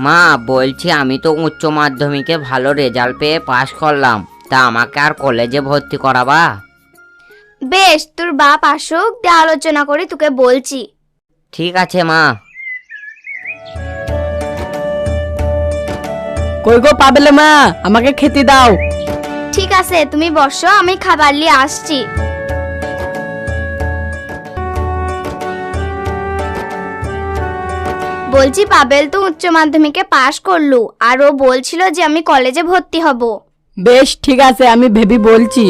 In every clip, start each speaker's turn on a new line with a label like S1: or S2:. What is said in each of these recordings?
S1: মা বলছি আমি তো উচ্চ মাধ্যমিকে ভালো রেজাল্ট পেয়ে পাশ করলাম, তা আমাকে আর কলেজে ভর্তি করাবা?
S2: বেশ, তোর বাপ আসুক, দিয়ে আলোচনা করে তোকে বলছি।
S1: ঠিক আছে মা।
S3: কই গো পাবেলে মা, আমাকে খেতে দাও।
S2: ঠিক আছে, তুমি বসো, আমি খাবার নিয়ে আসছি। বলছি পাবেল তো উচ্চ মাধ্যমিকে পাশ করলো, আর ও বলছিল যে আমি কলেজে ভর্তি হব।
S3: বেশ ঠিক আছে, আমি ভেবে বলছি।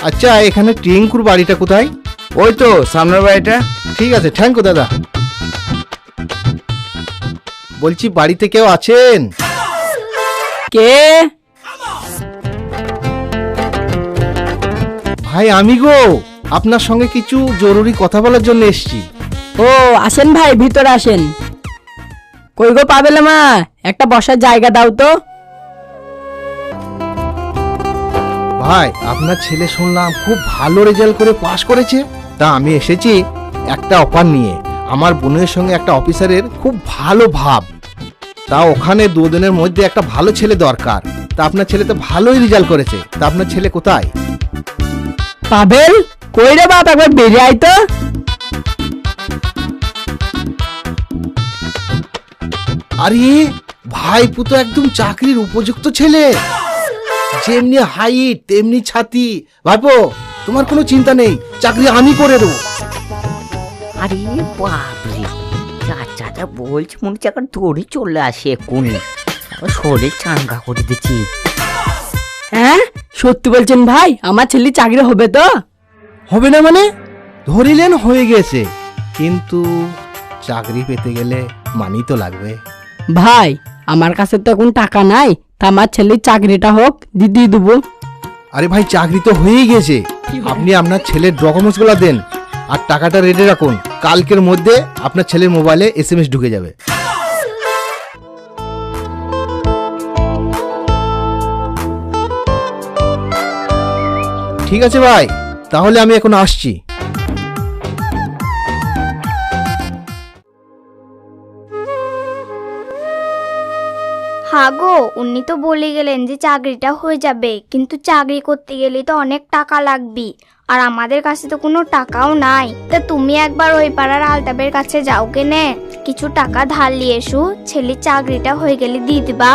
S4: আচ্ছা, এখানে টিঙ্কুর বাড়িটা কোথায়?
S5: ওই তো সামনের বাড়িটা।
S4: ঠিক আছে, থ্যাংক ইউ দাদা। বলছি বাড়িতে কেউ আছেন?
S3: কে?
S4: ভাই আমি গো, আপনার সঙ্গে কিছু জরুরি কথা বলার জন্য এসেছি।
S3: ও আসেন ভাই, ভিতরে আসেন। কই গো পাবেলে মা, একটা বসার জায়গা দাও তো।
S4: ভাই আপনার ছেলে শুনলাম খুব ভালো রেজাল্ট করে পাশ করেছে, তা আমি এসেছি একটা অফার নিয়ে। আমার বোনের সঙ্গে একটা অফিসারের খুব ভালো ভাব, তা ওখানে 2 দিনের মধ্যে একটা ভালো ছেলে দরকার। তা আপনার ছেলে তো ভালোই রেজাল্ট করেছে, তা আপনার ছেলে কোথায়?
S3: পাবেল কই রে বাপ, একবার বেরিয়ে আয় তো।
S4: আরে ভাইপু তো একদম চাকরির উপযুক্ত ছেলে, যেমনি হাইট তেমনি ছাতি। ভাইপো তোমার কোনো চিন্তা নেই, চাকরি আমি করে দেবো।
S1: আরে বাপরে, চাচাটা বলছি মনে হচ্ছে এখন দৌড়ে চলে আসে এক্ষুনি, শরীর চাঙ্গা করে দিচ্ছি।
S3: হ্যাঁ সত্যি বলছেন ভাই, আমার ছেলে চাকরি হবে তো?
S4: হবে না মানে? ধরিলেন হয়ে গেছে, কিন্তু চাকরি পেতে গেলে মানি তো লাগবে।
S3: ভাই আমার কাছে তো এখন টাকা নাই, তা আমার ছেলের চাকরিটা হোক, দিদি দেবো।
S4: আরে ভাই চাকরি তো হয়েই গেছে, আপনি আপনার ছেলের ডকুমেন্টস গুলো দেন আর টাকাটা রেডি রাখুন। কালকের মধ্যে আপনার ছেলের মোবাইলে SMS ঢুকে যাবে। ঠিক আছে ভাই, তাহলে আমি এখন আসছি।
S2: হ্যাঁ গো, উনি তো বলে গেলেন যে চাকরিটা হয়ে যাবে, কিন্তু চাকরি করতে গেলে তো অনেক টাকা লাগবে, আর আমাদের কাছে তো কোনো টাকাও নাই। তা তুমি একবার ওই পাড়ার আলতাবের কাছে যাও কেনে, কিছু টাকা ধার নিয়ে এসো, ছেলের চাকরিটা হয়ে গেলে দিয়ে দিবা।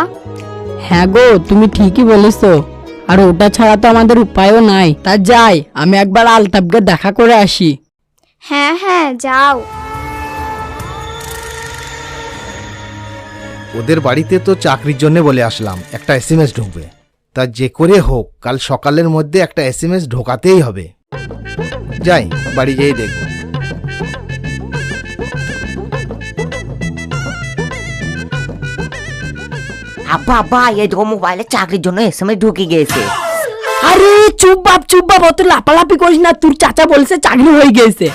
S3: হ্যাঁ গো তুমি ঠিকই বলেছো, আর ওটা ছাড়া তো আমাদের উপায়ও নাই। তা যাই, আমি একবার আলতাবকে দেখা করে আসি।
S2: হ্যাঁ হ্যাঁ যাও।
S4: ওদের বাড়িতে তো চাকরির জন্য বলে আসলাম, একটা SMS ঢুকবে, তা যে করে হোক কাল সকালের মধ্যে একটা SMS ঢোকাতেই হবে। যাই, বাড়ি যেই দেখবো।
S1: আব্বা আব্বা, এই দেখো মোবাইলে চাকরির জন্য SMS ঢুকে গেছে।
S3: আরে চুপ বাপ, অত লাপালাপি করিস না, তোর চাচা বলছে চাকরি হয়ে গেছে।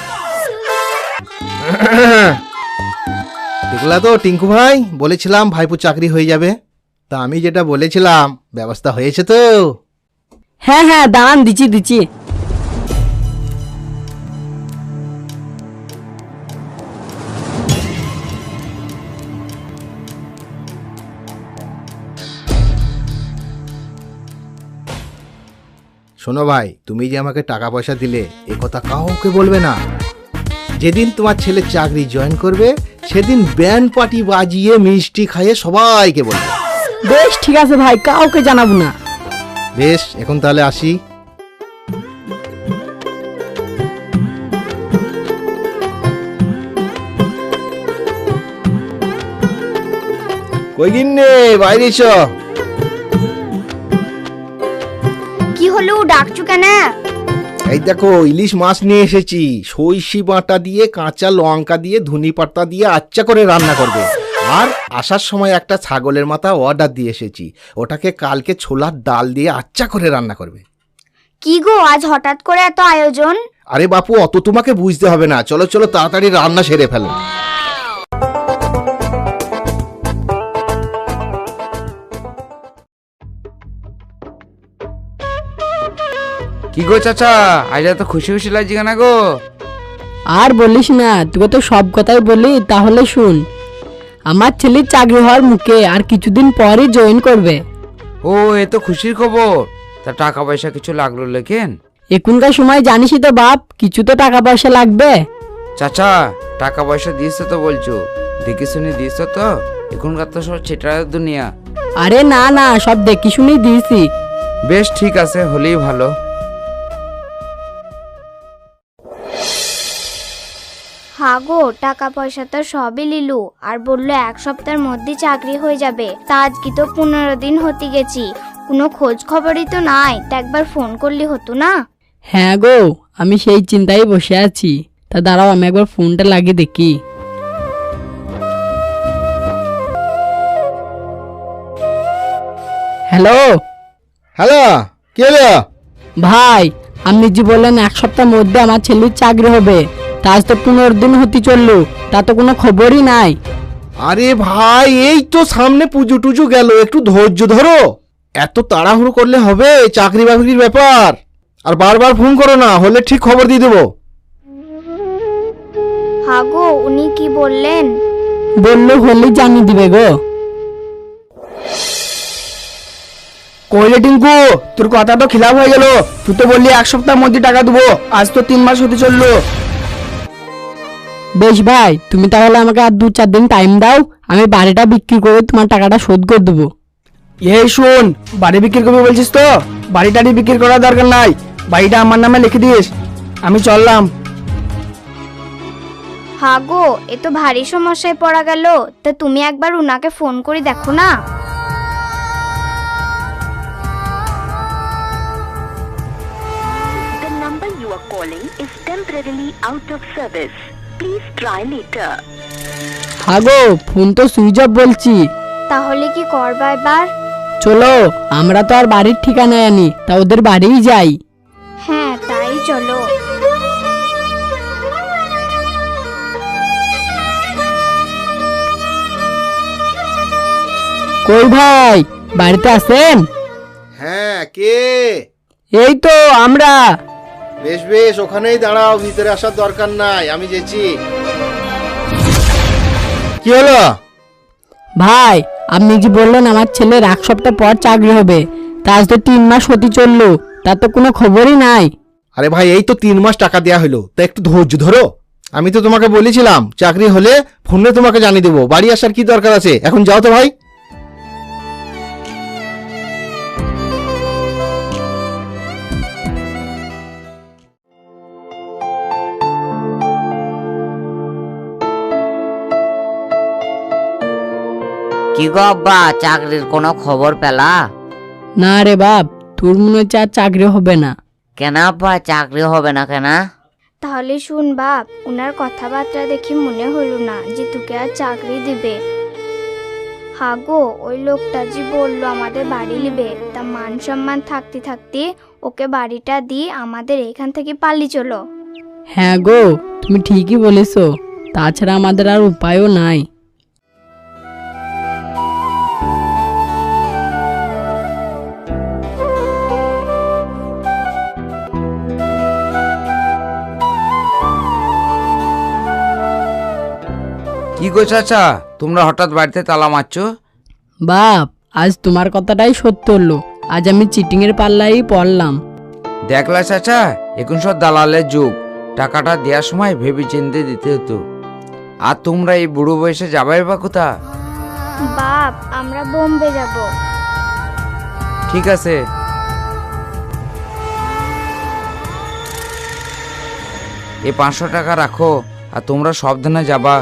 S4: দেখলা তো টিঙ্কু ভাই, বলেছিলাম ভাইপো চাকরি হয়ে যাবে, তা আমি যেটা বলেছিলাম ব্যবস্থা হয়েছে তো?
S3: হ্যাঁ হ্যাঁ দাঁড়ান, দিচ্ছি।
S4: শোনো ভাই, তুমি যে আমাকে টাকা পয়সা দিলে এ কথা কাউকে বলবে না। যেদিন তোমার ছেলে চাকরি জয়েন করবে সেদিন ব্যান্ড পার্টি বাজিয়ে মিষ্টি খাইয়ে সবাইকে বলবে।
S3: বেশ ঠিক আছে ভাই, কাউকে জানাবো না।
S4: বেশ, এখন তাহলে আসি। কই গিন্নে, বাইরে এসো।
S2: কি হলো, ডাকছু কেন?
S4: এই দেখো ইলিশ মাছ নিয়ে এসেছি, সইষি বাটা দিয়ে কাঁচা লঙ্কা দিয়ে ধনি পাতা দিয়ে আচ্ছা করে রান্না করবে। আর আসার সময় একটা ছাগলের মাথা অর্ডার দিয়ে এসেছি, ওটাকে কালকে ছোলার ডাল দিয়ে আচ্ছা করে রান্না করবে।
S2: কি গো, আজ হঠাৎ করে এত আয়োজন?
S4: আরে বাপু, অত তোমাকে বুঝতে হবে না, চলো চলো তাড়াতাড়ি রান্না সেরে ফেলো।
S5: কি গো চাচা, আজ এত খুশি খুশি লাগছে কেন গো?
S3: আর বলিস না, তোকে তো সব কথাই বলি, তাহলে শুন। আমার ছেলের চাকরি হওয়ার মুখে আর কিছুদিন পরই জয়েন করবে।
S5: ও, এ তো খুশির খবর। তা টাকা পয়সা কিছু লাগলো লেখেন?
S3: এখনকার সময় জানিসই তো বাপ, কিছু তো টাকা পয়সা লাগবে।
S5: চাচা, টাকা পয়সা দিয়েছো তো বলছো, দেখে শুনে দিয়েছো তো? এখনকার তো সব ছেটার দুনিয়া।
S3: আরে না না, সব দেখি শুনেই দিয়েছি।
S5: বেশ, ঠিক আছে, হলেই ভালো।
S2: হাগো, টাকা পয়সা তো সবই লিলু, আর বললো 1 সপ্তাহের মধ্যে চাকরি হয়ে যাবে। তা আজকে তো 15 দিন হতে গেছি, কোনো খোঁজ খবরই তো নাই। তা একবার ফোন করলে হতো না?
S3: হ্যাঁ গো, আমি সেই চিন্তায় বসে আছি। তা দাঁড়াও, আমি একবার ফোনটা লাগিয়ে দেখি। হ্যালো
S4: হ্যালো, কি হলো?
S3: ভাই, আপনি যে বললেন 1 সপ্তাহের মধ্যে আমার ছেলের চাকরি হবে, তা আজ তো 15 দিন হতে চললো, তা তো কোনো খবরই নাই।
S4: আরে ভাই, এই তো সামনে পুজো টুজো গেল, একটু ধৈর্য ধরো। এত তাড়াহুড়ো করলে হবে? চাকরি বাকরির ব্যাপার। আর বারবার ফোন করো না, হলে ঠিক খবর দিয়ে দেবো।
S2: হাগো, উনি কি বললেন?
S3: বললো হলেই জানিয়ে দিবে গো।
S6: কইলে টিঙ্কু, তোর কথা তো খিলাপ হয়ে গেল। তুই তো বললি 1 সপ্তাহের মধ্যে টাকা দেবো, আজ তো 3 মাস হতে চললো।
S3: বেশ ভাই, তুমি তাহলে আমাকে আর 2-4 দিন টাইম দাও, আমি বাড়িটা বিক্রি করে তোমার টাকাটা শোধ করে দেবো।
S6: এই শোন, বাড়ি বিক্রি করবি বলছিস তো? বাড়িটারি বিক্রি করার দরকার নাই, বাড়িটা আমার নামে লিখে দিস। আমি চললাম।
S2: হাগো, এ তো ভারী সমস্যায় পড়া গেল। তা তুমি একবার উনাকে ফোন করে দেখো না।
S7: The number you are calling is temporarily out of service. Please try later.
S3: Hago, phone তো সুইচ অফ বলছি।
S2: তাহলে কি করবা এবার?
S3: চলো, আমরা তো আর বাড়ির ঠিকানায় আনি, তা ওদের বাড়িই যাই।
S2: হ্যাঁ, তাই চলো।
S3: কই ভাই, বাড়িতে আছেন?
S4: হ্যাঁ, কে?
S3: এই তো আমরা।
S4: বেশ বেশ, ওখানেই দাঁড়াও, ভিতরে আসার দরকার নাই, আমি যেছি। কি হলো?
S3: ভাই, আপনি যে বললেন আমার ছেলের 1 সপ্তাহ পর চাকরি হবে, তা আজ তো 3 মাস হতে চললো, তার তো কোনো খবরই নাই।
S4: আরে ভাই, এই তো 3 মাস টাকা দেয়া হলো, তা একটু ধৈর্য ধরো। আমি তো তোমাকে বলেছিলাম চাকরি হলে ফোনে তোমাকে জানিয়ে দেবো। বাড়ি আসার কি দরকার আছে? এখন যাও তো ভাই।
S1: কি গো আব্বা, চাকরির কোনো খবর পেলা?
S3: না রে বাপ, তোর মনে হচ্ছে আর চাকরি হবে না।
S1: কেন আব্বা, চাকরি হবে না কেন?
S2: তাহলে শুন বাপ, উনার কথাবার্তা দেখি মনে হলো না যে তোকে আর চাকরি দিবে। হাগো, ওই লোকটা যে বললো আমাদের বাড়ি নিবে, তা মান সম্মান থাকতে থাকতে ওকে বাড়িটা দিয়ে আমাদের এখান থেকে পালিয়ে চলো।
S3: হ্যাঁ গো, তুমি ঠিকই বলেছো, তাছাড়া আমাদের আর উপায়ও নাই।
S5: কি গো চাচা, তোমরা হঠাৎ বাড়িতে তালা মারছো?
S3: বাপ, আজ তোমার কথাটাই সত্য হলো, আজ আমি চিটিংয়ের পাল্লাই পড়লাম।
S5: দেখলা চাচা, এখন সব দালালের যুগ। টাকাটা দেওয়ার সময় ভেবে চিন্তে দিতে হতো। আর তোমরা এই বুড়ো বয়সে যাবে বা কোথা?
S2: বাপ, আমরা বোম্বে যাব।
S5: ঠিক আছে, এই 500 টাকা রাখো, আর তোমরা সাবধানে যাবা।